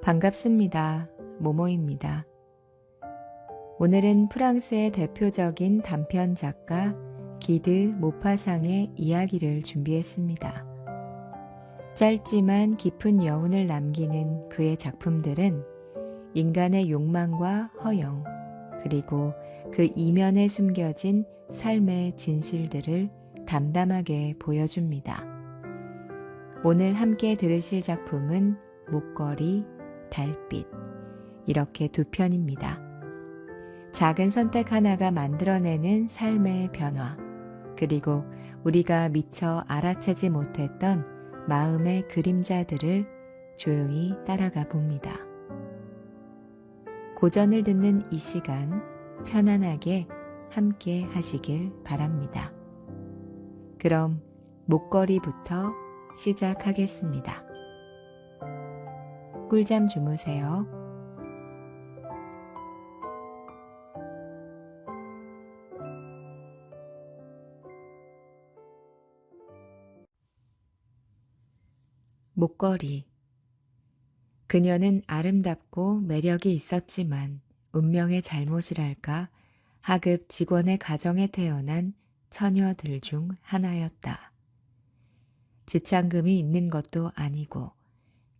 반갑습니다. 모모입니다. 오늘은 프랑스의 대표적인 단편 작가 기드 모파상의 이야기를 준비했습니다. 짧지만 깊은 여운을 남기는 그의 작품들은 인간의 욕망과 허영, 그리고 그 이면에 숨겨진 삶의 진실들을 담담하게 보여줍니다. 오늘 함께 들으실 작품은 목걸이, 달빛, 이렇게 두 편입니다. 작은 선택 하나가 만들어내는 삶의 변화, 그리고 우리가 미처 알아채지 못했던 마음의 그림자들을 조용히 따라가 봅니다. 고전을 듣는 이 시간 편안하게 함께 하시길 바랍니다. 그럼 목걸이부터 시작하겠습니다. 꿀잠 주무세요. 목걸이. 그녀는 아름답고 매력이 있었지만 운명의 잘못이랄까 하급 직원의 가정에 태어난 처녀들 중 하나였다. 지창금이 있는 것도 아니고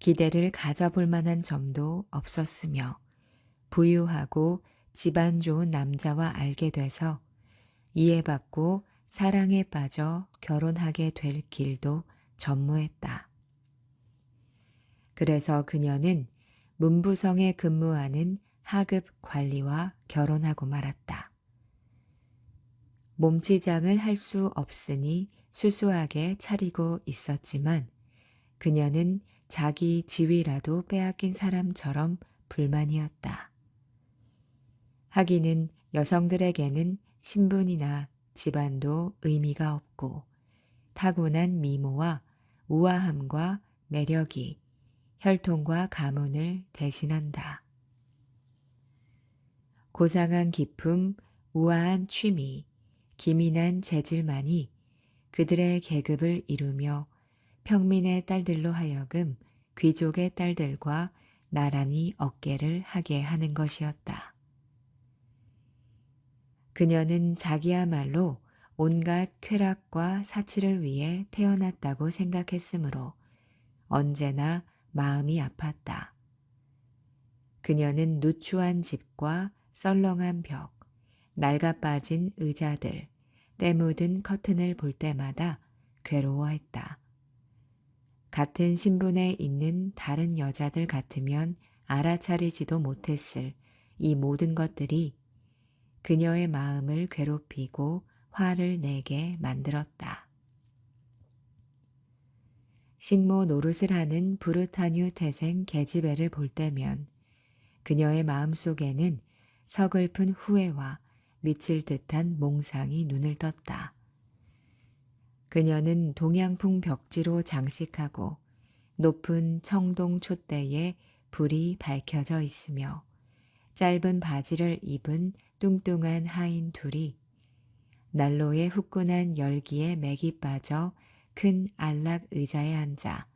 기대를 가져볼 만한 점도 없었으며 부유하고 집안 좋은 남자와 알게 돼서 이해받고 사랑에 빠져 결혼하게 될 길도 전무했다. 그래서 그녀는 문부성에 근무하는 하급 관리와 결혼하고 말았다. 몸치장을 할 수 없으니 수수하게 차리고 있었지만 그녀는 자기 지위라도 빼앗긴 사람처럼 불만이었다. 하기는 여성들에게는 신분이나 집안도 의미가 없고 타고난 미모와 우아함과 매력이 혈통과 가문을 대신한다. 고상한 기품, 우아한 취미, 기민한 재질만이 그들의 계급을 이루며 평민의 딸들로 하여금 귀족의 딸들과 나란히 어깨를 하게 하는 것이었다. 그녀는 자기야말로 온갖 쾌락과 사치를 위해 태어났다고 생각했으므로 언제나 마음이 아팠다. 그녀는 누추한 집과 썰렁한 벽, 낡아빠진 의자들, 때 묻은 커튼을 볼 때마다 괴로워했다. 같은 신분에 있는 다른 여자들 같으면 알아차리지도 못했을 이 모든 것들이 그녀의 마음을 괴롭히고 화를 내게 만들었다. 식모 노릇을 하는 부르타뉴 태생 계집애를 볼 때면 그녀의 마음속에는 서글픈 후회와 미칠 듯한 몽상이 눈을 떴다. 그녀는 동양풍 벽지로 장식하고 높은 청동 촛대에 불이 밝혀져 있으며 짧은 바지를 입은 뚱뚱한 하인 둘이 난로의 후끈한 열기에 맥이 빠져 큰 안락 의자에 앉아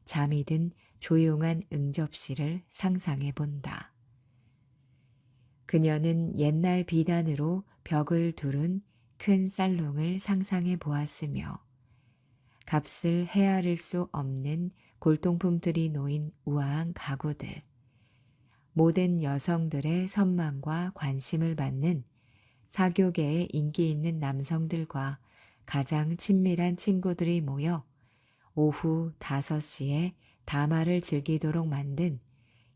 잠이 든 조용한 응접실을 상상해 본다. 그녀는 옛날 비단으로 벽을 두른 큰 살롱을 상상해 보았으며 값을 헤아릴 수 없는 골동품들이 놓인 우아한 가구들, 모든 여성들의 선망과 관심을 받는 사교계에 인기 있는 남성들과 가장 친밀한 친구들이 모여 오후 5시에 다마를 즐기도록 만든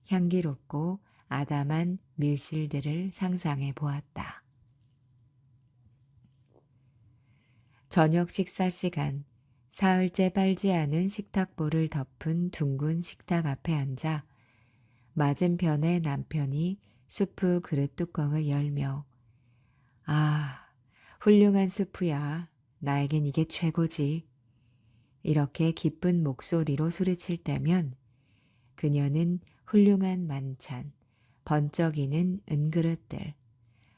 향기롭고 아담한 밀실들을 상상해 보았다. 저녁 식사 시간, 사흘째 빨지 않은 식탁보를 덮은 둥근 식탁 앞에 앉아 맞은편에 남편이 수프 그릇 뚜껑을 열며 아, 훌륭한 수프야. 나에겐 이게 최고지. 이렇게 기쁜 목소리로 소리칠 때면 그녀는 훌륭한 만찬, 번쩍이는 은그릇들,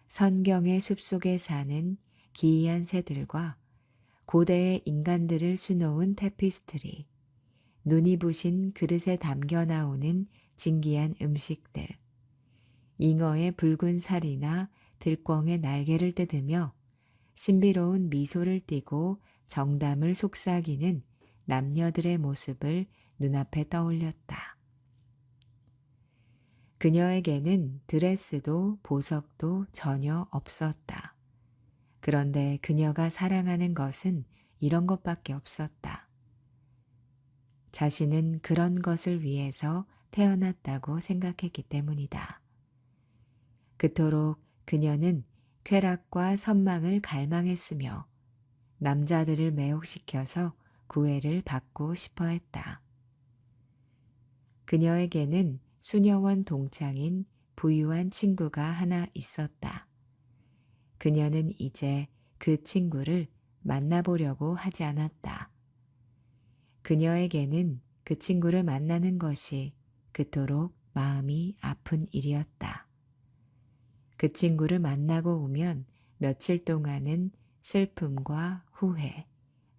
선경의 숲속에 사는 기이한 새들과 고대의 인간들을 수놓은 테피스트리, 눈이 부신 그릇에 담겨 나오는 진기한 음식들, 잉어의 붉은 살이나 들꿩의 날개를 뜯으며 신비로운 미소를 띠고 정담을 속삭이는 남녀들의 모습을 눈앞에 떠올렸다. 그녀에게는 드레스도 보석도 전혀 없었다. 그런데 그녀가 사랑하는 것은 이런 것밖에 없었다. 자신은 그런 것을 위해서 태어났다고 생각했기 때문이다. 그토록 그녀는 쾌락과 선망을 갈망했으며 남자들을 매혹시켜서 구애를 받고 싶어 했다. 그녀에게는 수녀원 동창인 부유한 친구가 하나 있었다. 그녀는 이제 그 친구를 만나보려고 하지 않았다. 그녀에게는 그 친구를 만나는 것이 그토록 마음이 아픈 일이었다. 그 친구를 만나고 오면 며칠 동안은 슬픔과 후회,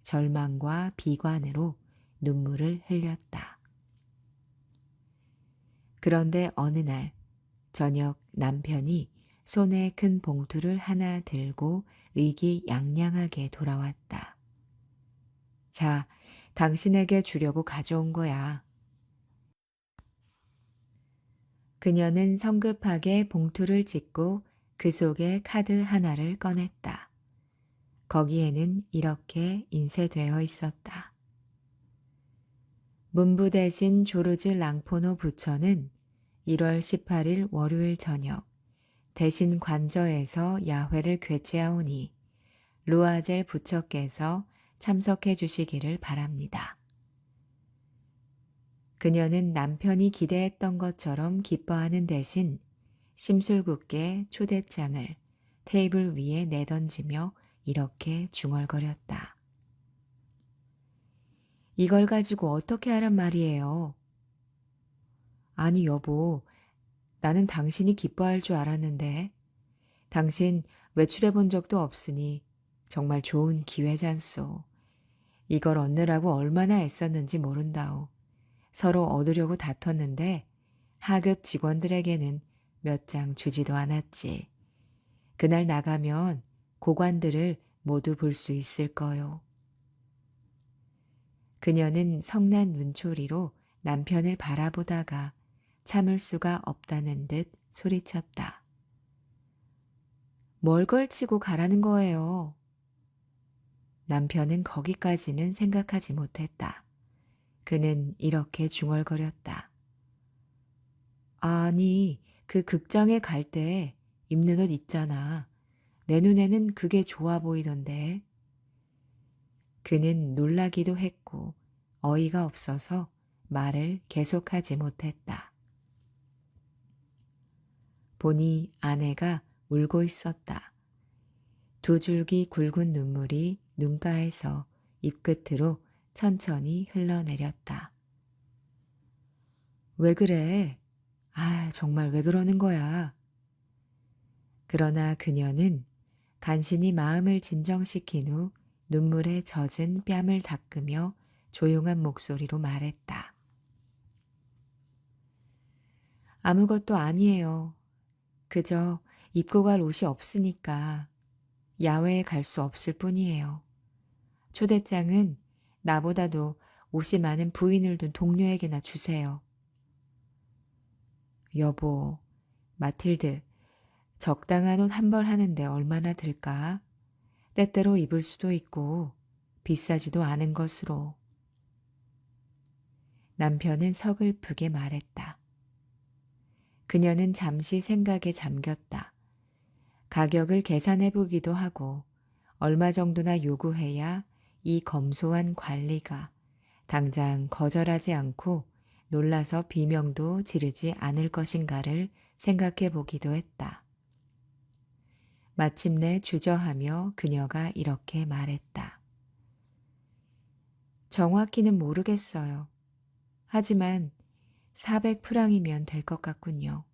절망과 비관으로 눈물을 흘렸다. 그런데 어느 날 저녁 남편이 손에 큰 봉투를 하나 들고 의기양양하게 돌아왔다. 자, 당신에게 주려고 가져온 거야. 그녀는 성급하게 봉투를 찢고 그 속에 카드 하나를 꺼냈다. 거기에는 이렇게 인쇄되어 있었다. 문부 대신 조르즈 랑포노 부처는 1월 18일 월요일 저녁 대신 관저에서 야회를 개최하오니 루아젤 부처께서 참석해 주시기를 바랍니다. 그녀는 남편이 기대했던 것처럼 기뻐하는 대신 심술궂게 초대장을 테이블 위에 내던지며 이렇게 중얼거렸다. 이걸 가지고 어떻게 하란 말이에요? 아니 여보, 나는 당신이 기뻐할 줄 알았는데 당신 외출해 본 적도 없으니 정말 좋은 기회잖소. 이걸 얻느라고 얼마나 애썼는지 모른다오. 서로 얻으려고 다퉜는데 하급 직원들에게는 몇 장 주지도 않았지. 그날 나가면 고관들을 모두 볼 수 있을 거요. 그녀는 성난 눈초리로 남편을 바라보다가 참을 수가 없다는 듯 소리쳤다. 뭘 걸치고 가라는 거예요? 남편은 거기까지는 생각하지 못했다. 그는 이렇게 중얼거렸다. 아니, 그 극장에 갈 때 입는 옷 있잖아. 내 눈에는 그게 좋아 보이던데. 그는 놀라기도 했고 어이가 없어서 말을 계속하지 못했다. 보니 아내가 울고 있었다. 두 줄기 굵은 눈물이 눈가에서 입끝으로 천천히 흘러내렸다. 왜 그래? 아, 정말 왜 그러는 거야? 그러나 그녀는 간신히 마음을 진정시킨 후 눈물에 젖은 뺨을 닦으며 조용한 목소리로 말했다. 아무것도 아니에요. 그저 입고 갈 옷이 없으니까 야외에 갈 수 없을 뿐이에요. 초대장은 나보다도 옷이 많은 부인을 둔 동료에게나 주세요. 여보, 마틸드, 적당한 옷 한 벌 하는데 얼마나 들까? 때때로 입을 수도 있고 비싸지도 않은 것으로. 남편은 서글프게 말했다. 그녀는 잠시 생각에 잠겼다. 가격을 계산해 보기도 하고 얼마 정도나 요구해야 이 검소한 관리가 당장 거절하지 않고 놀라서 비명도 지르지 않을 것인가를 생각해 보기도 했다. 마침내 주저하며 그녀가 이렇게 말했다. 정확히는 모르겠어요. 하지만 400프랑이면 될 것 같군요.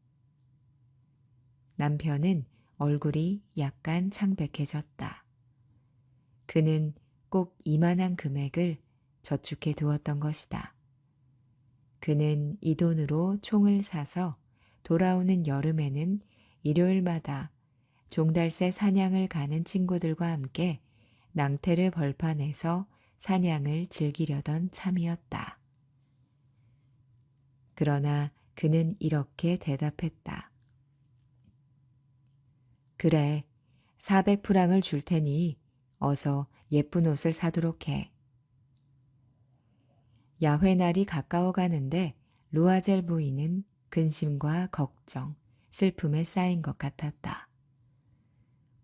남편은 얼굴이 약간 창백해졌다. 그는 꼭 이만한 금액을 저축해 두었던 것이다. 그는 이 돈으로 총을 사서 돌아오는 여름에는 일요일마다 종달새 사냥을 가는 친구들과 함께 낭태를 벌판에서 사냥을 즐기려던 참이었다. 그러나 그는 이렇게 대답했다. 그래, 400프랑을 줄 테니 어서 예쁜 옷을 사도록 해. 야훼 날이 가까워 가는데 루아젤 부인은 근심과 걱정, 슬픔에 쌓인 것 같았다.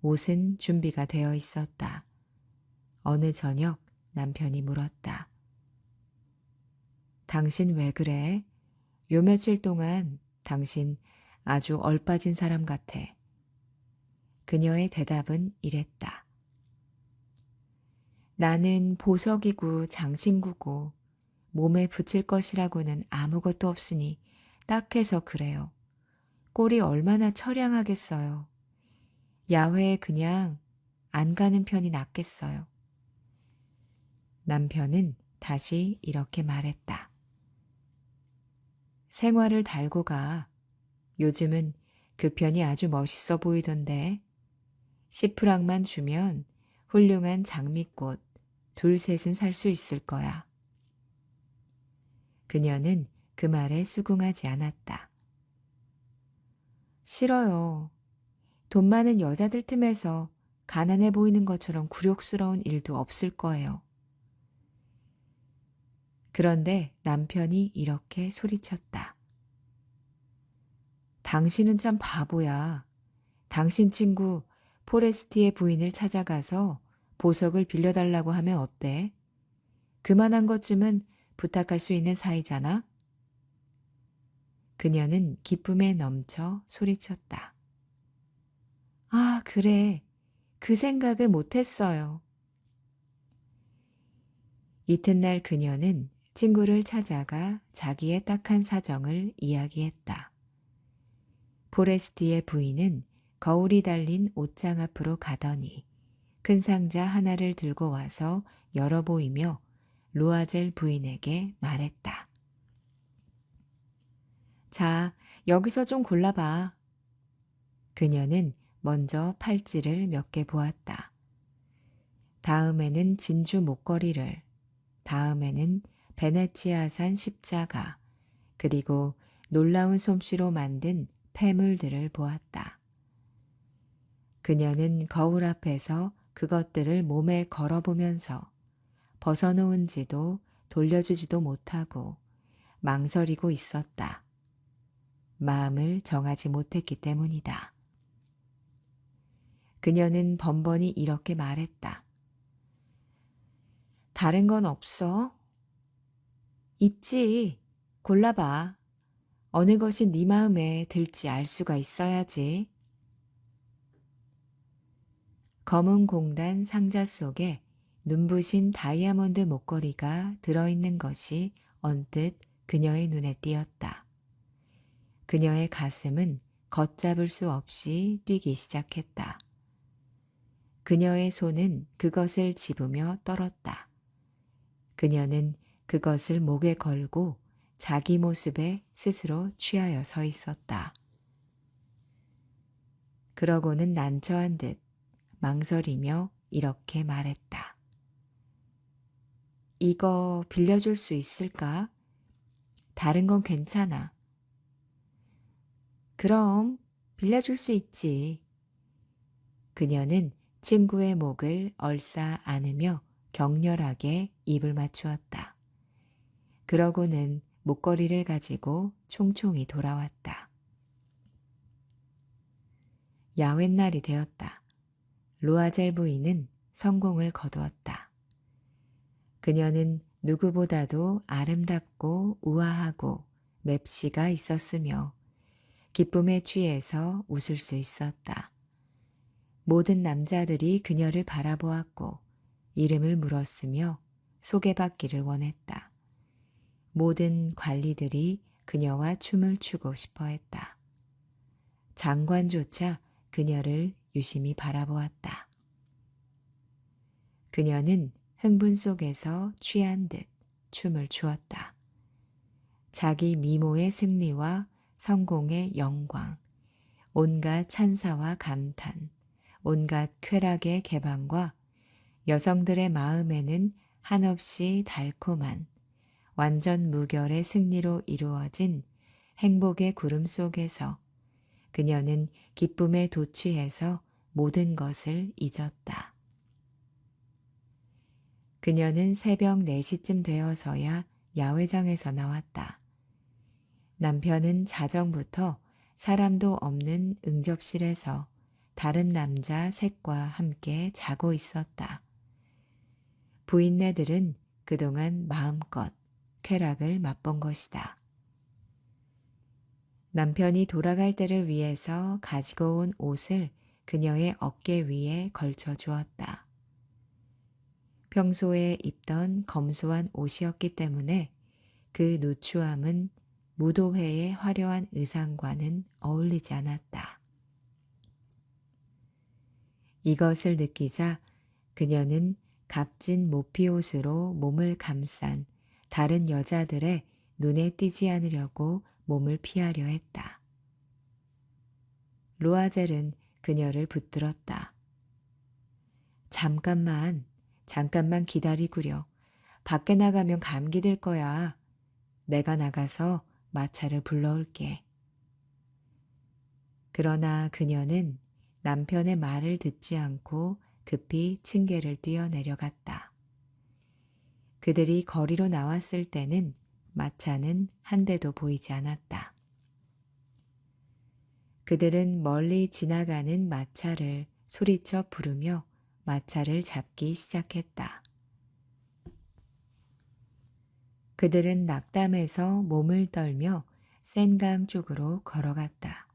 옷은 준비가 되어 있었다. 어느 저녁 남편이 물었다. 당신 왜 그래? 요 며칠 동안 당신 아주 얼빠진 사람 같아. 그녀의 대답은 이랬다. 나는 보석이고 장신구고 몸에 붙일 것이라고는 아무것도 없으니 딱해서 그래요. 꼴이 얼마나 처량하겠어요. 야외에 그냥 안 가는 편이 낫겠어요. 남편은 다시 이렇게 말했다. 생활을 달고 가. 요즘은 그 편이 아주 멋있어 보이던데. 10프랑만 주면 훌륭한 장미꽃 둘셋은 살 수 있을 거야. 그녀는 그 말에 수긍하지 않았다. 싫어요. 돈 많은 여자들 틈에서 가난해 보이는 것처럼 굴욕스러운 일도 없을 거예요. 그런데 남편이 이렇게 소리쳤다. 당신은 참 바보야. 당신 친구 포레스티의 부인을 찾아가서 보석을 빌려달라고 하면 어때? 그만한 것쯤은 부탁할 수 있는 사이잖아? 그녀는 기쁨에 넘쳐 소리쳤다. 아, 그래. 그 생각을 못했어요. 이튿날 그녀는 친구를 찾아가 자기의 딱한 사정을 이야기했다. 포레스티의 부인은 거울이 달린 옷장 앞으로 가더니 큰 상자 하나를 들고 와서 열어 보이며 루아젤 부인에게 말했다. 자, 여기서 좀 골라봐. 그녀는 먼저 팔찌를 몇 개 보았다. 다음에는 진주 목걸이를, 다음에는 베네치아산 십자가, 그리고 놀라운 솜씨로 만든 폐물들을 보았다. 그녀는 거울 앞에서 그것들을 몸에 걸어보면서 벗어놓은지도 돌려주지도 못하고 망설이고 있었다. 마음을 정하지 못했기 때문이다. 그녀는 번번이 이렇게 말했다. 다른 건 없어? 있지. 골라봐. 어느 것이 네 마음에 들지 알 수가 있어야지. 검은 공단 상자 속에 눈부신 다이아몬드 목걸이가 들어있는 것이 언뜻 그녀의 눈에 띄었다. 그녀의 가슴은 걷잡을 수 없이 뛰기 시작했다. 그녀의 손은 그것을 집으며 떨었다. 그녀는 그것을 목에 걸고 자기 모습에 스스로 취하여 서 있었다. 그러고는 난처한 듯 망설이며 이렇게 말했다. 이거 빌려줄 수 있을까? 다른 건 괜찮아. 그럼 빌려줄 수 있지. 그녀는 친구의 목을 얼싸 안으며 격렬하게 입을 맞추었다. 그러고는 목걸이를 가지고 총총히 돌아왔다. 야훼날이 되었다. 루아젤 부인은 성공을 거두었다. 그녀는 누구보다도 아름답고 우아하고 맵시가 있었으며 기쁨에 취해서 웃을 수 있었다. 모든 남자들이 그녀를 바라보았고 이름을 물었으며 소개받기를 원했다. 모든 관리들이 그녀와 춤을 추고 싶어 했다. 장관조차 그녀를 유심히 바라보았다. 그녀는 흥분 속에서 취한 듯 춤을 추었다. 자기 미모의 승리와 성공의 영광, 온갖 찬사와 감탄, 온갖 쾌락의 개방과 여성들의 마음에는 한없이 달콤한 완전 무결의 승리로 이루어진 행복의 구름 속에서 그녀는 기쁨에 도취해서 모든 것을 잊었다. 그녀는 새벽 4시쯤 되어서야 야외장에서 나왔다. 남편은 자정부터 사람도 없는 응접실에서 다른 남자 셋과 함께 자고 있었다. 부인네들은 그동안 마음껏 쾌락을 맛본 것이다. 남편이 돌아갈 때를 위해서 가지고 온 옷을 그녀의 어깨 위에 걸쳐 주었다. 평소에 입던 검소한 옷이었기 때문에 그 누추함은 무도회의 화려한 의상과는 어울리지 않았다. 이것을 느끼자 그녀는 값진 모피옷으로 몸을 감싼 다른 여자들의 눈에 띄지 않으려고 몸을 피하려 했다. 루아젤은 그녀를 붙들었다. 잠깐만 기다리구려. 밖에 나가면 감기 들 거야. 내가 나가서 마차를 불러올게. 그러나 그녀는 남편의 말을 듣지 않고 급히 층계를 뛰어 내려갔다. 그들이 거리로 나왔을 때는 마차는 한 대도 보이지 않았다. 그들은 멀리 지나가는 마차를 소리쳐 부르며 마차를 잡기 시작했다. 그들은 낙담해서 몸을 떨며 센강 쪽으로 걸어갔다.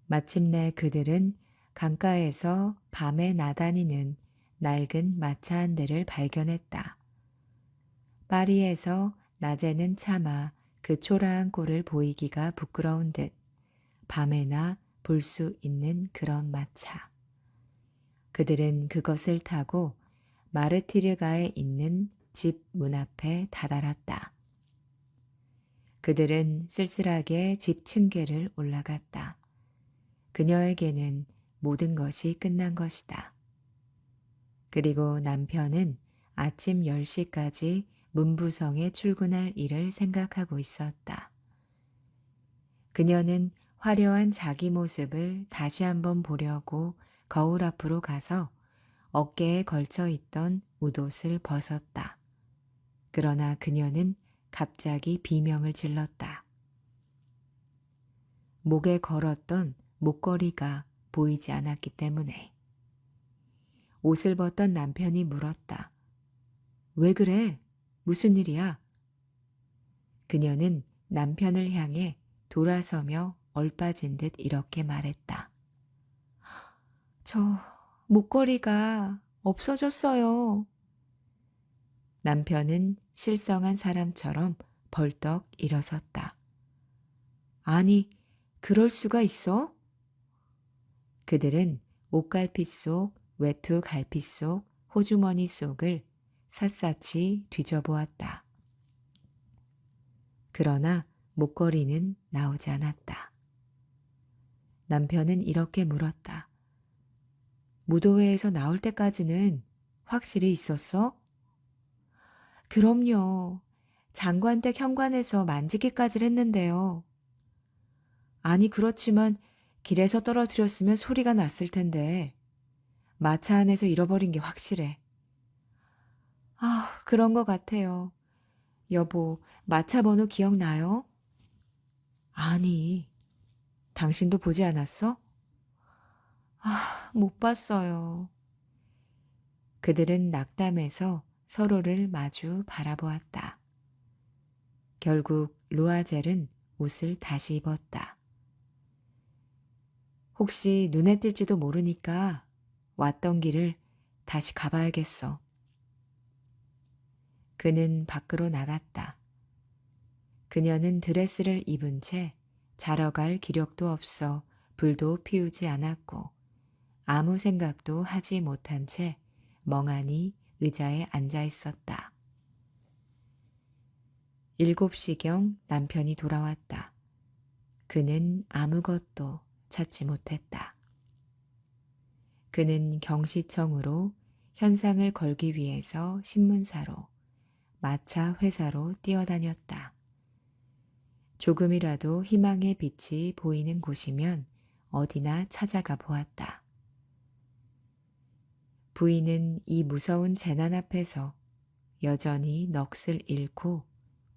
마침내 그들은 강가에서 밤에 나다니는 낡은 마차 한 대를 발견했다. 파리에서 낮에는 차마 그 초라한 꼴을 보이기가 부끄러운 듯 밤에나 볼 수 있는 그런 마차. 그들은 그것을 타고 마르티르가에 있는 집 문 앞에 다다랐다. 그들은 쓸쓸하게 집 층계를 올라갔다. 그녀에게는 모든 것이 끝난 것이다. 그리고 남편은 아침 10시까지 문부성에 출근할 일을 생각하고 있었다. 그녀는 화려한 자기 모습을 다시 한번 보려고 거울 앞으로 가서 어깨에 걸쳐 있던 웃옷을 벗었다. 그러나 그녀는 갑자기 비명을 질렀다. 목에 걸었던 목걸이가 보이지 않았기 때문에. 옷을 벗던 남편이 물었다. 왜 그래? 무슨 일이야? 그녀는 남편을 향해 돌아서며 얼빠진 듯 이렇게 말했다. 저 목걸이가 없어졌어요. 남편은 실성한 사람처럼 벌떡 일어섰다. 아니, 그럴 수가 있어? 그들은 옷갈피 속, 외투 갈피 속, 호주머니 속을 샅샅이 뒤져보았다. 그러나 목걸이는 나오지 않았다. 남편은 이렇게 물었다. 무도회에서 나올 때까지는 확실히 있었어? 그럼요. 장관댁 현관에서 만지기까지 했는데요. 아니, 그렇지만 길에서 떨어뜨렸으면 소리가 났을 텐데 마차 안에서 잃어버린 게 확실해. 아, 그런 것 같아요. 여보, 마차 번호 기억나요? 아니, 당신도 보지 않았어? 아, 못 봤어요. 그들은 낙담해서 서로를 마주 바라보았다. 결국 루아젤은 옷을 다시 입었다. 혹시 눈에 띌지도 모르니까 왔던 길을 다시 가봐야겠어. 그는 밖으로 나갔다. 그녀는 드레스를 입은 채 자러 갈 기력도 없어 불도 피우지 않았고 아무 생각도 하지 못한 채 멍하니 의자에 앉아 있었다. 7시경 남편이 돌아왔다. 그는 아무것도 찾지 못했다. 그는 경시청으로 현상을 걸기 위해서 신문사로, 마차 회사로 뛰어다녔다. 조금이라도 희망의 빛이 보이는 곳이면 어디나 찾아가 보았다. 부인은 이 무서운 재난 앞에서 여전히 넋을 잃고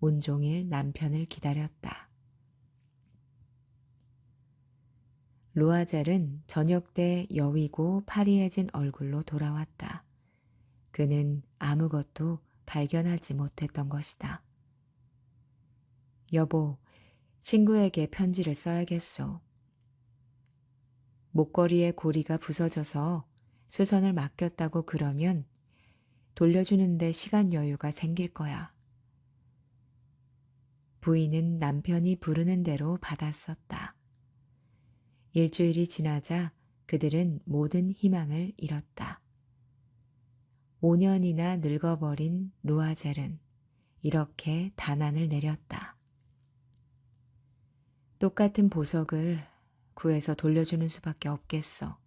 온종일 남편을 기다렸다. 루아젤은 저녁 때 여위고 파리해진 얼굴로 돌아왔다. 그는 아무것도 발견하지 못했던 것이다. 여보, 친구에게 편지를 써야겠소. 목걸이의 고리가 부서져서 수선을 맡겼다고 그러면 돌려주는데 시간 여유가 생길 거야. 부인은 남편이 부르는 대로 받았었다. 일주일이 지나자 그들은 모든 희망을 잃었다. 5년이나 늙어버린 루아젤은 이렇게 단안을 내렸다. 똑같은 보석을 구해서 돌려주는 수밖에 없겠어.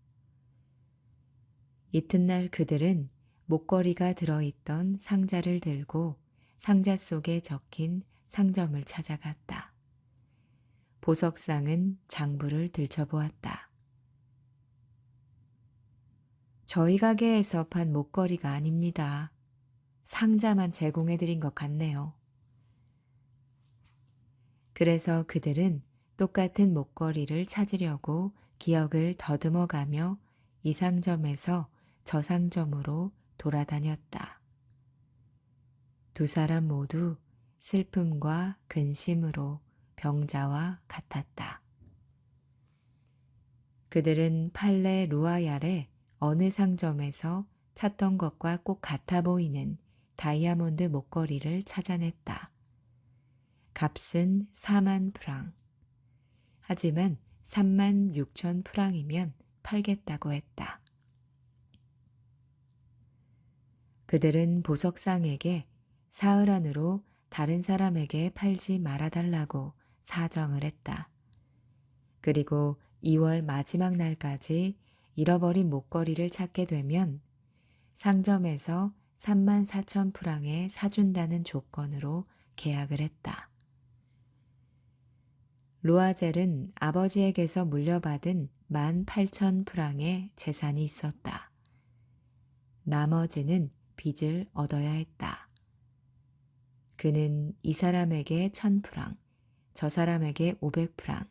이튿날 그들은 목걸이가 들어있던 상자를 들고 상자 속에 적힌 상점을 찾아갔다. 보석상은 장부를 들춰보았다. 저희 가게에서 판 목걸이가 아닙니다. 상자만 제공해드린 것 같네요. 그래서 그들은 똑같은 목걸이를 찾으려고 기억을 더듬어가며 이 상점에서 저 상점으로 돌아다녔다. 두 사람 모두 슬픔과 근심으로 병자와 같았다. 그들은 팔레 루아얄의 어느 상점에서 찾던 것과 꼭 같아 보이는 다이아몬드 목걸이를 찾아냈다. 값은 4만 프랑. 하지만 3만 6천 프랑이면 팔겠다고 했다. 그들은 보석상에게 사흘 안으로 다른 사람에게 팔지 말아달라고 사정을 했다. 그리고 2월 마지막 날까지 잃어버린 목걸이를 찾게 되면 상점에서 3만 4천 프랑에 사준다는 조건으로 계약을 했다. 루아젤은 아버지에게서 물려받은 18,000 프랑의 재산이 있었다. 나머지는 빚을 얻어야 했다. 그는 이 사람에게 1,000 프랑, 저 사람에게 500 프랑,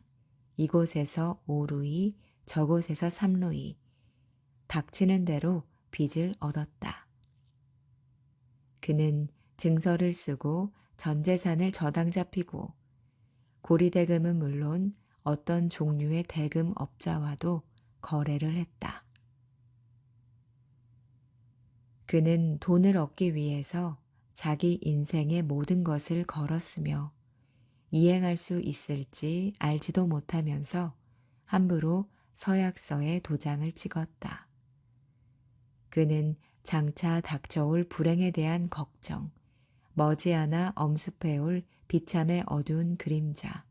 이곳에서 5루이, 저곳에서 3루이, 닥치는 대로 빚을 얻었다. 그는 증서를 쓰고 전 재산을 저당 잡히고 고리대금은 물론 어떤 종류의 대금업자와도 거래를 했다. 그는 돈을 얻기 위해서 자기 인생의 모든 것을 걸었으며 이행할 수 있을지 알지도 못하면서 함부로 서약서에 도장을 찍었다. 그는 장차 닥쳐올 불행에 대한 걱정, 머지않아 엄습해올 비참의 어두운 그림자,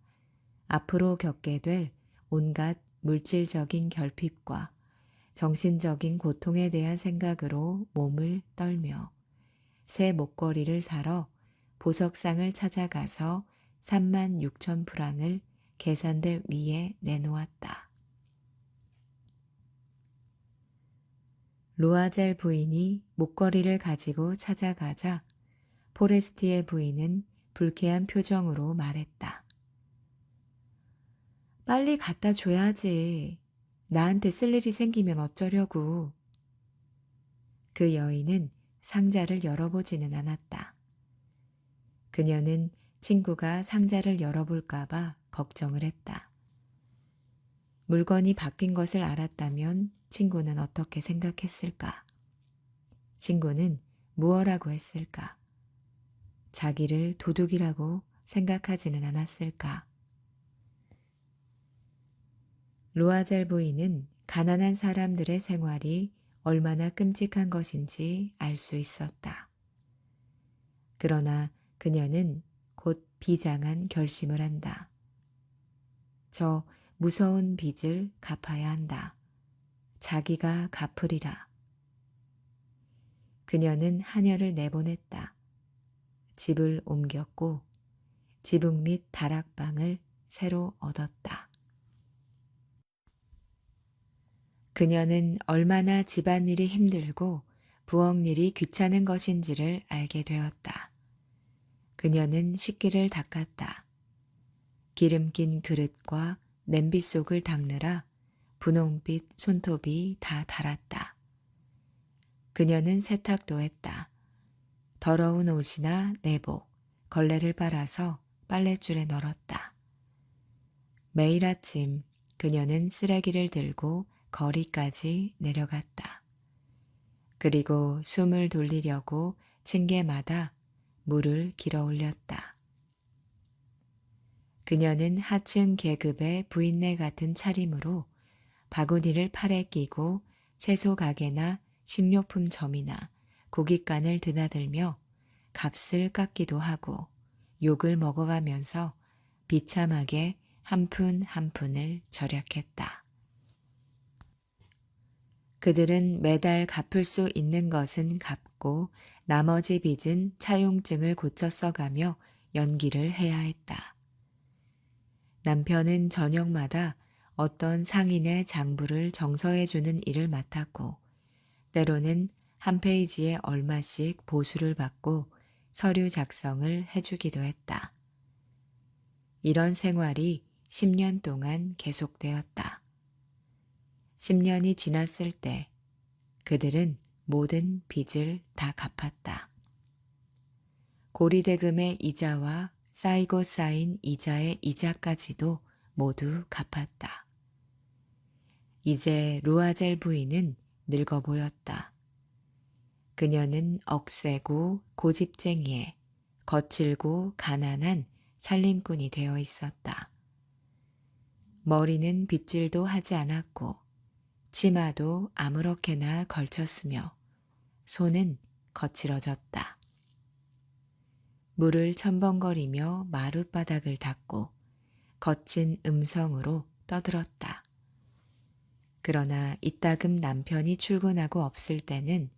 앞으로 겪게 될 온갖 물질적인 결핍과 정신적인 고통에 대한 생각으로 몸을 떨며 새 목걸이를 사러 보석상을 찾아가서 3만 6천 프랑을 계산대 위에 내놓았다. 루아젤 부인이 목걸이를 가지고 찾아가자 포레스티의 부인은 불쾌한 표정으로 말했다. 빨리 갖다 줘야지. 나한테 쓸 일이 생기면 어쩌려고. 그 여인은 상자를 열어보지는 않았다. 그녀는 친구가 상자를 열어볼까봐 걱정을 했다. 물건이 바뀐 것을 알았다면 친구는 어떻게 생각했을까? 친구는 무엇라고 했을까? 자기를 도둑이라고 생각하지는 않았을까? 루아젤 부인은 가난한 사람들의 생활이 얼마나 끔찍한 것인지 알 수 있었다. 그러나 그녀는 곧 비장한 결심을 한다. 저 무서운 빚을 갚아야 한다. 자기가 갚으리라. 그녀는 하녀를 내보냈다. 집을 옮겼고 지붕 및 다락방을 새로 얻었다. 그녀는 얼마나 집안일이 힘들고 부엌일이 귀찮은 것인지를 알게 되었다. 그녀는 식기를 닦았다. 기름 낀 그릇과 냄비 속을 닦느라 분홍빛 손톱이 다 닳았다. 그녀는 세탁도 했다. 더러운 옷이나 내복, 걸레를 빨아서 빨랫줄에 널었다. 매일 아침 그녀는 쓰레기를 들고 거리까지 내려갔다. 그리고 숨을 돌리려고 층계마다 물을 길어 올렸다. 그녀는 하층 계급의 부인네 같은 차림으로 바구니를 팔에 끼고 채소 가게나 식료품점이나 고깃간을 드나들며 값을 깎기도 하고 욕을 먹어가면서 비참하게 한 푼 한 푼을 절약했다. 그들은 매달 갚을 수 있는 것은 갚고 나머지 빚은 차용증을 고쳐 써가며 연기를 해야 했다. 남편은 저녁마다 어떤 상인의 장부를 정서해주는 일을 맡았고 때로는 한 페이지에 얼마씩 보수를 받고 서류 작성을 해주기도 했다. 이런 생활이 10년 동안 계속되었다. 10년이 지났을 때 그들은 모든 빚을 다 갚았다. 고리대금의 이자와 쌓이고 쌓인 이자의 이자까지도 모두 갚았다. 이제 루아젤 부인은 늙어 보였다. 그녀는 억세고 고집쟁이에 거칠고 가난한 살림꾼이 되어 있었다. 머리는 빗질도 하지 않았고 치마도 아무렇게나 걸쳤으며 손은 거칠어졌다. 물을 첨벙거리며 마룻바닥을 닦고 거친 음성으로 떠들었다. 그러나 이따금 남편이 출근하고 없을 때는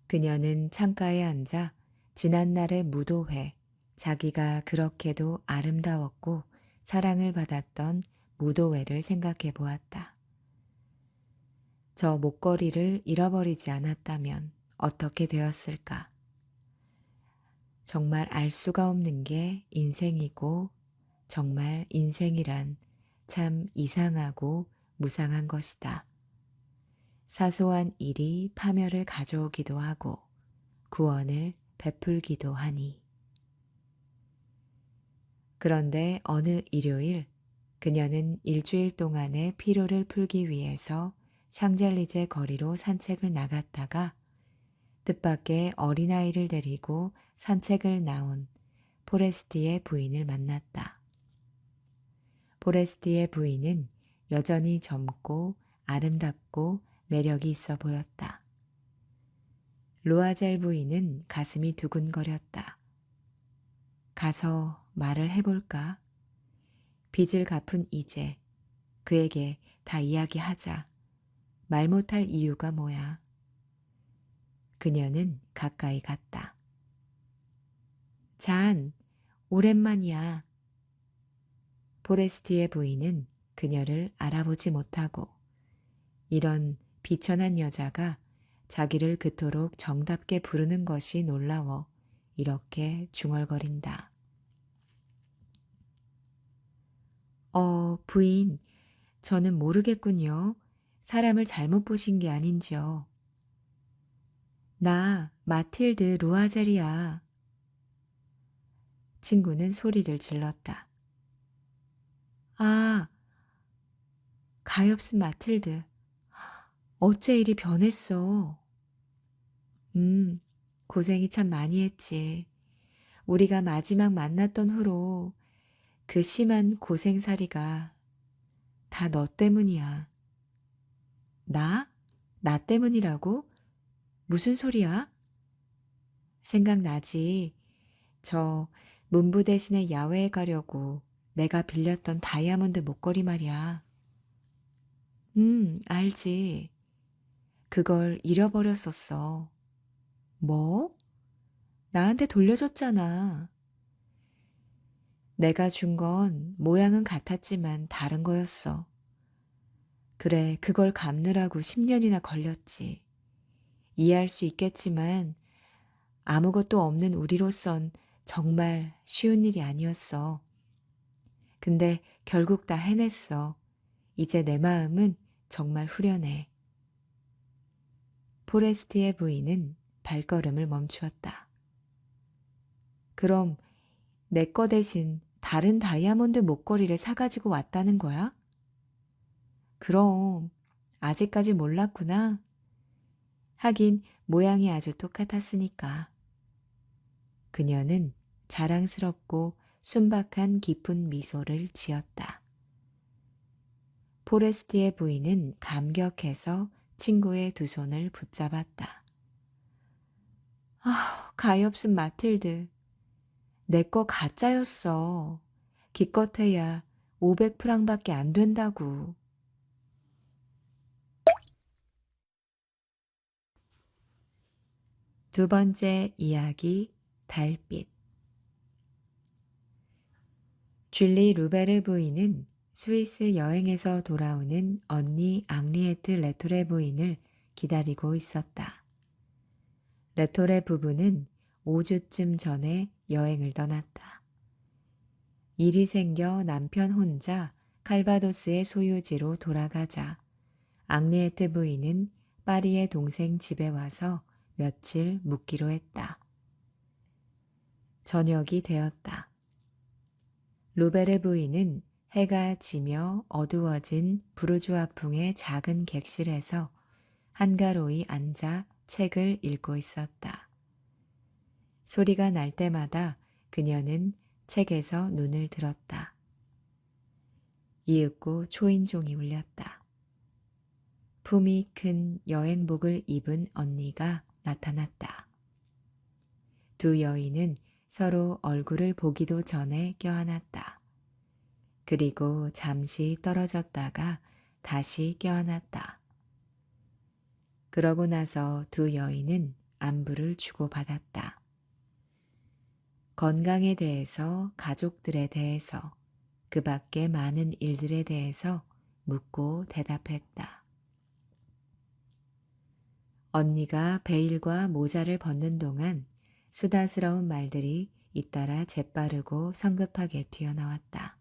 그녀는 창가에 앉아 지난날의 무도회, 자기가 그렇게도 아름다웠고 사랑을 받았던 무도회를 생각해 보았다. 저 목걸이를 잃어버리지 않았다면 어떻게 되었을까? 정말 알 수가 없는 게 인생이고 정말 인생이란 참 이상하고 무상한 것이다. 사소한 일이 파멸을 가져오기도 하고 구원을 베풀기도 하니. 그런데 어느 일요일 그녀는 일주일 동안의 피로를 풀기 위해서 샹젤리제 거리로 산책을 나갔다가 뜻밖의 어린아이를 데리고 산책을 나온 포레스티의 부인을 만났다. 포레스티의 부인은 여전히 젊고 아름답고 매력이 있어 보였다. 루아젤 부인은 가슴이 두근거렸다. 가서 말을 해볼까? 빚을 갚은 이제 그에게 다 이야기하자. 말 못할 이유가 뭐야? 그녀는 가까이 갔다. 잔, 오랜만이야. 포레스티의 부인은 그녀를 알아보지 못하고 이런 비천한 여자가 자기를 그토록 정답게 부르는 것이 놀라워 이렇게 중얼거린다. 부인, 저는 모르겠군요. 사람을 잘못 보신 게 아닌지요. 나 마틸드 루아젤이야. 친구는 소리를 질렀다. 아, 가엾은 마틸드. 어째 이리 변했어. 고생이 참 많이 했지. 우리가 마지막 만났던 후로 그 심한 고생살이가 다 너 때문이야. 나? 나 때문이라고? 무슨 소리야? 생각나지? 저 문부 대신에 야외에 가려고 내가 빌렸던 다이아몬드 목걸이 말이야. 알지. 그걸 잃어버렸었어. 뭐? 나한테 돌려줬잖아. 내가 준 건 모양은 같았지만 다른 거였어. 그래, 그걸 갚느라고 10년이나 걸렸지. 이해할 수 있겠지만 아무것도 없는 우리로선 정말 쉬운 일이 아니었어. 근데 결국 다 해냈어. 이제 내 마음은 정말 후련해. 포레스트의 부인은 발걸음을 멈추었다. 그럼 내 거 대신 다른 다이아몬드 목걸이를 사가지고 왔다는 거야? 그럼 아직까지 몰랐구나. 하긴 모양이 아주 똑같았으니까. 그녀는 자랑스럽고 순박한 깊은 미소를 지었다. 포레스트의 부인은 감격해서 친구의 두 손을 붙잡았다. 아, 가엾은 마틸드. 내 거 가짜였어. 기껏해야 500프랑밖에 안 된다고. 두 번째 이야기, 달빛. 줄리 루베르 부인은 스위스 여행에서 돌아오는 언니 앙리에트 레토레 부인을 기다리고 있었다. 레토레 부부는 5주쯤 전에 여행을 떠났다. 일이 생겨 남편 혼자 칼바도스의 소유지로 돌아가자 앙리에트 부인은 파리의 동생 집에 와서 며칠 묵기로 했다. 저녁이 되었다. 루베르 부인은 해가 지며 어두워진 부르주아풍의 작은 객실에서 한가로이 앉아 책을 읽고 있었다. 소리가 날 때마다 그녀는 책에서 눈을 들었다. 이윽고 초인종이 울렸다. 품이 큰 여행복을 입은 언니가 나타났다. 두 여인은 서로 얼굴을 보기도 전에 껴안았다. 그리고 잠시 떨어졌다가 다시 껴안았다. 그러고 나서 두 여인은 안부를 주고받았다. 건강에 대해서, 가족들에 대해서, 그 밖에 많은 일들에 대해서 묻고 대답했다. 언니가 베일과 모자를 벗는 동안 수다스러운 말들이 잇따라 재빠르고 성급하게 튀어나왔다.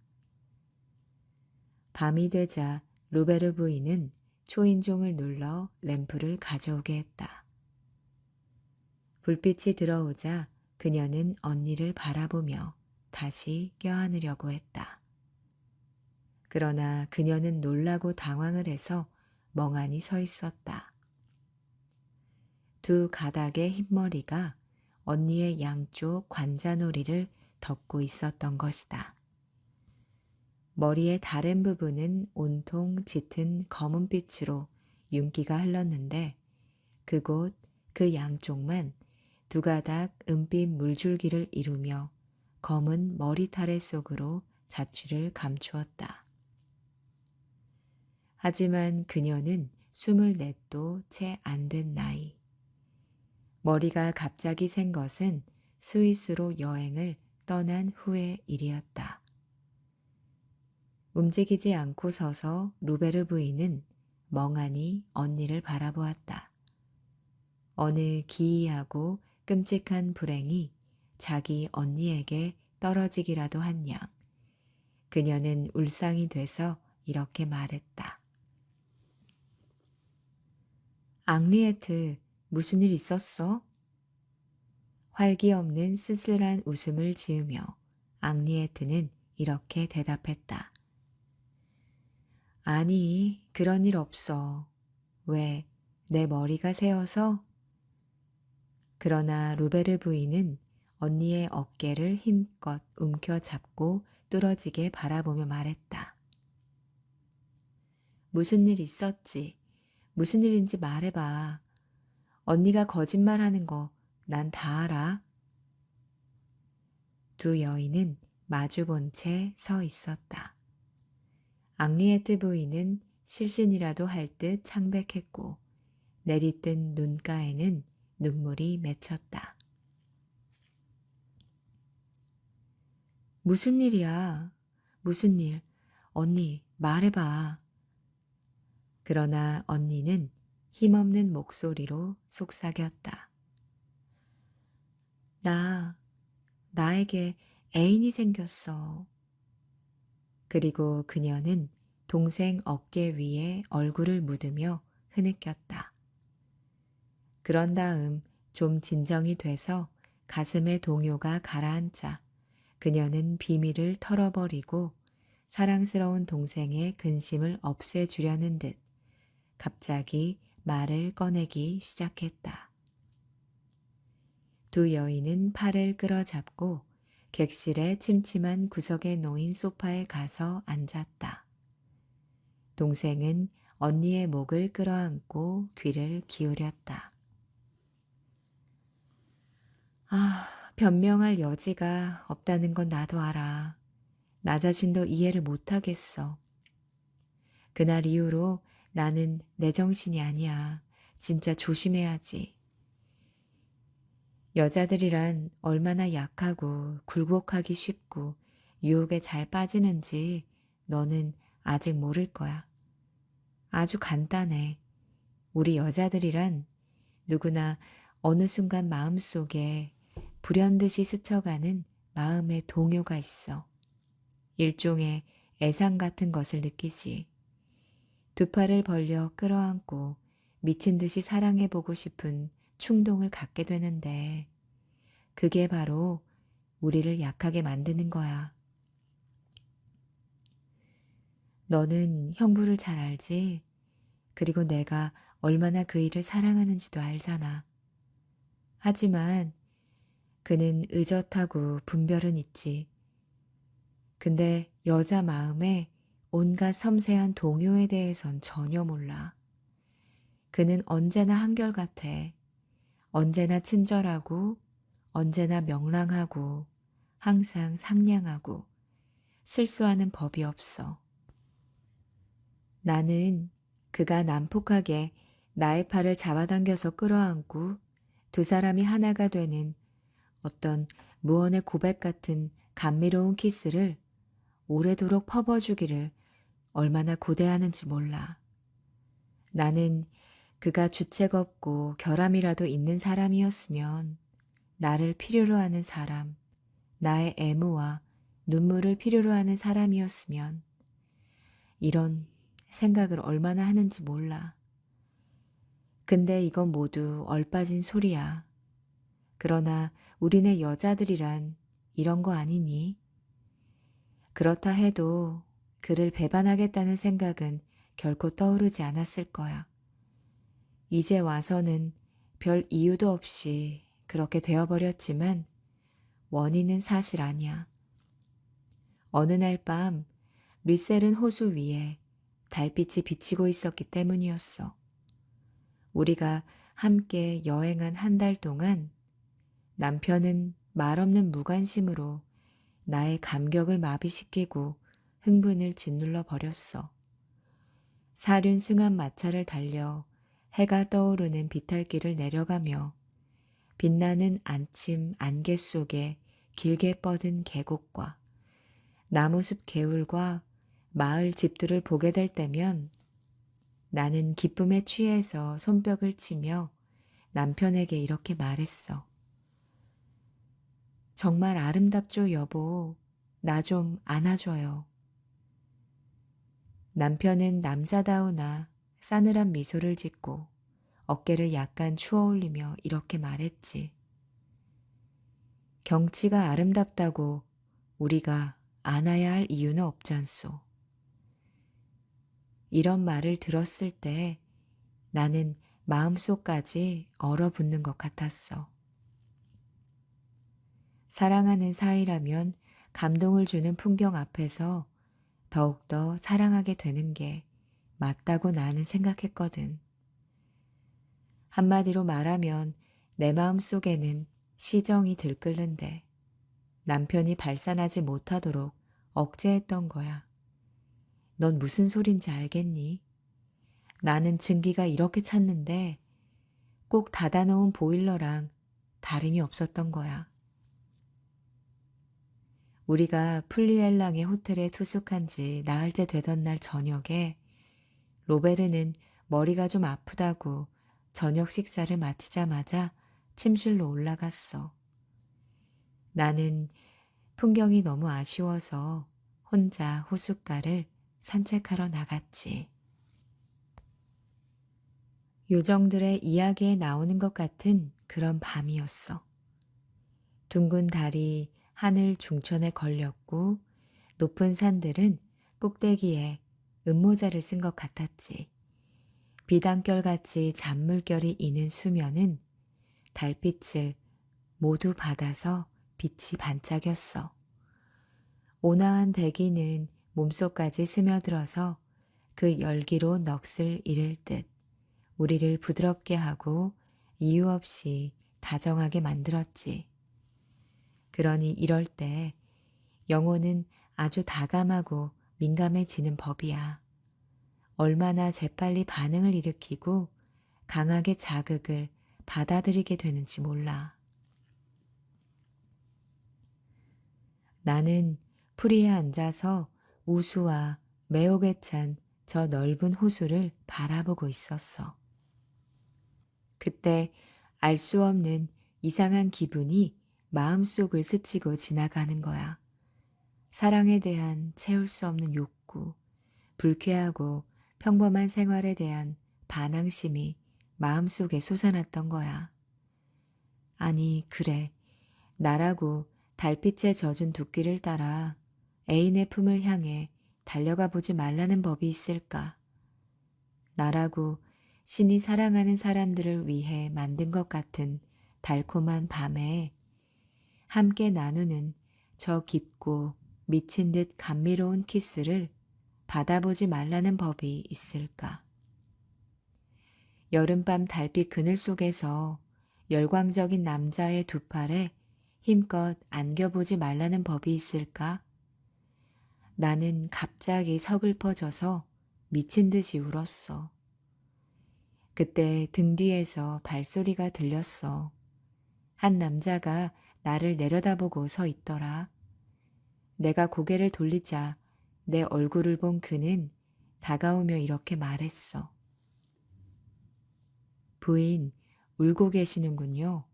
밤이 되자 루베르 부인은 초인종을 눌러 램프를 가져오게 했다. 불빛이 들어오자 그녀는 언니를 바라보며 다시 껴안으려고 했다. 그러나 그녀는 놀라고 당황을 해서 멍하니 서 있었다. 두 가닥의 흰머리가 언니의 양쪽 관자놀이를 덮고 있었던 것이다. 머리의 다른 부분은 온통 짙은 검은빛으로 윤기가 흘렀는데 그곳 그 양쪽만 두 가닥 은빛 물줄기를 이루며 검은 머리타래 속으로 자취를 감추었다. 하지만 그녀는 24도 채 안 된 나이. 머리가 갑자기 샌 것은 스위스로 여행을 떠난 후의 일이었다. 움직이지 않고 서서 루베르 부인은 멍하니 언니를 바라보았다. 어느 기이하고 끔찍한 불행이 자기 언니에게 떨어지기라도 한 양. 그녀는 울상이 돼서 이렇게 말했다. 앙리에트, 무슨 일 있었어? 활기 없는 쓸쓸한 웃음을 지으며 앙리에트는 이렇게 대답했다. 아니, 그런 일 없어. 왜, 내 머리가 새어서? 그러나 루베르 부인은 언니의 어깨를 힘껏 움켜잡고 뚫어지게 바라보며 말했다. 무슨 일 있었지? 무슨 일인지 말해봐. 언니가 거짓말하는 거 난 다 알아. 두 여인은 마주본 채 서 있었다. 앙리에트 부인은 실신이라도 할 듯 창백했고 내리뜬 눈가에는 눈물이 맺혔다. 무슨 일이야? 무슨 일? 언니, 말해봐. 그러나 언니는 힘없는 목소리로 속삭였다. 나에게 애인이 생겼어. 그리고 그녀는 동생 어깨 위에 얼굴을 묻으며 흐느꼈다. 그런 다음 좀 진정이 돼서 가슴의 동요가 가라앉자 그녀는 비밀을 털어버리고 사랑스러운 동생의 근심을 없애주려는 듯 갑자기 말을 꺼내기 시작했다. 두 여인은 팔을 끌어잡고 객실의 침침한 구석에 놓인 소파에 가서 앉았다. 동생은 언니의 목을 끌어안고 귀를 기울였다. 변명할 여지가 없다는 건 나도 알아. 나 자신도 이해를 못하겠어. 그날 이후로 나는 내 정신이 아니야. 진짜 조심해야지. 여자들이란 얼마나 약하고 굴복하기 쉽고 유혹에 잘 빠지는지 너는 아직 모를 거야. 아주 간단해. 우리 여자들이란 누구나 어느 순간 마음속에 불현듯이 스쳐가는 마음의 동요가 있어. 일종의 애상 같은 것을 느끼지. 두 팔을 벌려 끌어안고 미친 듯이 사랑해보고 싶은 충동을 갖게 되는데 그게 바로 우리를 약하게 만드는 거야. 너는 형부를 잘 알지? 그리고 내가 얼마나 그 일을 사랑하는지도 알잖아. 하지만 그는 의젓하고 분별은 있지. 근데 여자 마음에 온갖 섬세한 동요에 대해선 전혀 몰라. 그는 언제나 한결같아. 언제나 친절하고 언제나 명랑하고 항상 상냥하고 실수하는 법이 없어. 나는 그가 난폭하게 나의 팔을 잡아당겨서 끌어안고 두 사람이 하나가 되는 어떤 무언의 고백 같은 감미로운 키스를 오래도록 퍼버주기를 얼마나 고대하는지 몰라. 나는 그가 주책 없고 결함이라도 있는 사람이었으면 나를 필요로 하는 사람, 나의 애무와 눈물을 필요로 하는 사람이었으면 이런 생각을 얼마나 하는지 몰라. 근데 이건 모두 얼빠진 소리야. 그러나 우리네 여자들이란 이런 거 아니니? 그렇다 해도 그를 배반하겠다는 생각은 결코 떠오르지 않았을 거야. 이제 와서는 별 이유도 없이 그렇게 되어버렸지만 원인은 사실 아니야. 어느 날 밤 리셀은 호수 위에 달빛이 비치고 있었기 때문이었어. 우리가 함께 여행한 한 달 동안 남편은 말없는 무관심으로 나의 감격을 마비시키고 흥분을 짓눌러 버렸어. 사륜 승합 마차를 달려 해가 떠오르는 비탈길을 내려가며 빛나는 안침 안개 속에 길게 뻗은 계곡과 나무숲 개울과 마을 집들을 보게 될 때면 나는 기쁨에 취해서 손뼉을 치며 남편에게 이렇게 말했어. 정말 아름답죠, 여보. 나 좀 안아줘요. 남편은 남자다우나 싸늘한 미소를 짓고 어깨를 약간 추어올리며 이렇게 말했지. 경치가 아름답다고 우리가 안아야 할 이유는 없잖소. 이런 말을 들었을 때 나는 마음속까지 얼어붙는 것 같았어. 사랑하는 사이라면 감동을 주는 풍경 앞에서 더욱더 사랑하게 되는 게 맞다고 나는 생각했거든. 한마디로 말하면 내 마음 속에는 시정이 들끓는데 남편이 발산하지 못하도록 억제했던 거야. 넌 무슨 소린지 알겠니? 나는 증기가 이렇게 찼는데 꼭 닫아놓은 보일러랑 다름이 없었던 거야. 우리가 플리엘랑의 호텔에 투숙한 지 나흘째 되던 날 저녁에 로베르는 머리가 좀 아프다고 저녁 식사를 마치자마자 침실로 올라갔어. 나는 풍경이 너무 아쉬워서 혼자 호숫가를 산책하러 나갔지. 요정들의 이야기에 나오는 것 같은 그런 밤이었어. 둥근 달이 하늘 중천에 걸렸고 높은 산들은 꼭대기에 은모자를 쓴 것 같았지. 비단결같이 잔물결이 이는 수면은 달빛을 모두 받아서 빛이 반짝였어. 온화한 대기는 몸속까지 스며들어서 그 열기로 넋을 잃을 듯 우리를 부드럽게 하고 이유 없이 다정하게 만들었지. 그러니 이럴 때 영혼은 아주 다감하고 민감해지는 법이야. 얼마나 재빨리 반응을 일으키고 강하게 자극을 받아들이게 되는지 몰라. 나는 풀이에 앉아서 우수와 매혹에 찬 저 넓은 호수를 바라보고 있었어. 그때 알 수 없는 이상한 기분이 마음속을 스치고 지나가는 거야. 사랑에 대한 채울 수 없는 욕구, 불쾌하고 평범한 생활에 대한 반항심이 마음속에 솟아났던 거야. 아니, 그래. 나라고 달빛에 젖은 두끼를 따라 애인의 품을 향해 달려가 보지 말라는 법이 있을까? 나라고 신이 사랑하는 사람들을 위해 만든 것 같은 달콤한 밤에 함께 나누는 저 깊고 미친 듯 감미로운 키스를 받아보지 말라는 법이 있을까? 여름밤 달빛 그늘 속에서 열광적인 남자의 두 팔에 힘껏 안겨보지 말라는 법이 있을까? 나는 갑자기 서글퍼져서 미친 듯이 울었어. 그때 등 뒤에서 발소리가 들렸어. 한 남자가 나를 내려다보고 서 있더라. 내가 고개를 돌리자 내 얼굴을 본 그는 다가오며 이렇게 말했어. 부인, 울고 계시는군요.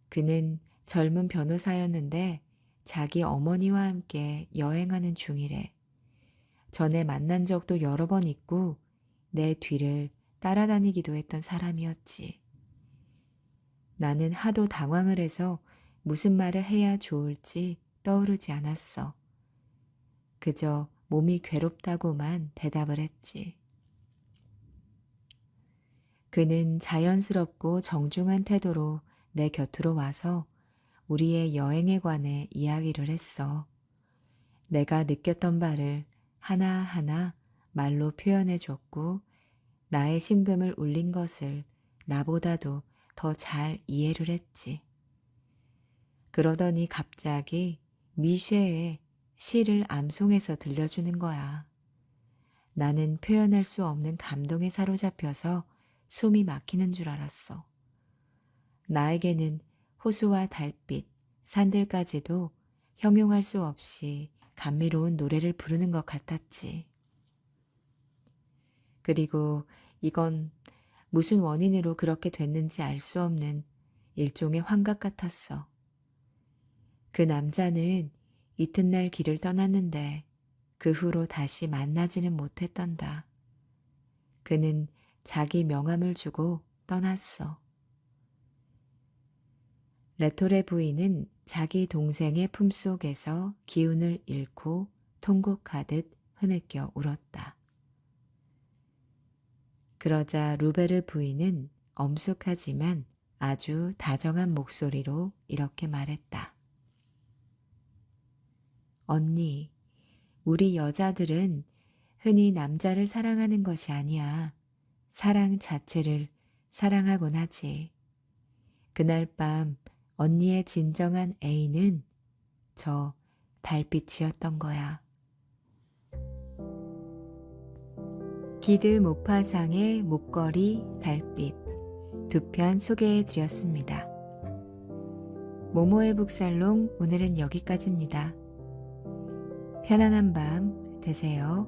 그는 젊은 변호사였는데 자기 어머니와 함께 여행하는 중이래. 전에 만난 적도 여러 번 있고 내 뒤를 따라다니기도 했던 사람이었지. 나는 하도 당황을 해서 무슨 말을 해야 좋을지 떠오르지 않았어. 그저 몸이 괴롭다고만 대답을 했지. 그는 자연스럽고 정중한 태도로 내 곁으로 와서 우리의 여행에 관해 이야기를 했어. 내가 느꼈던 바를 하나하나 말로 표현해 줬고 나의 심금을 울린 것을 나보다도 더 잘 이해를 했지. 그러더니 갑자기 미쉐의 시를 암송해서 들려주는 거야. 나는 표현할 수 없는 감동에 사로잡혀서 숨이 막히는 줄 알았어. 나에게는 호수와 달빛, 산들까지도 형용할 수 없이 감미로운 노래를 부르는 것 같았지. 그리고 이건 무슨 원인으로 그렇게 됐는지 알 수 없는 일종의 환각 같았어. 그 남자는 이튿날 길을 떠났는데 그 후로 다시 만나지는 못했단다. 그는 자기 명함을 주고 떠났어. 레토레 부인은 자기 동생의 품속에서 기운을 잃고 통곡하듯 흐느껴 울었다. 그러자 루베르 부인은 엄숙하지만 아주 다정한 목소리로 이렇게 말했다. 언니, 우리 여자들은 흔히 남자를 사랑하는 것이 아니야. 사랑 자체를 사랑하곤 하지. 그날 밤 언니의 진정한 애인은 저 달빛이었던 거야. 기드 모파상의 목걸이 달빛 두 편 소개해 드렸습니다. 모모의 북살롱 오늘은 여기까지입니다. 편안한 밤 되세요.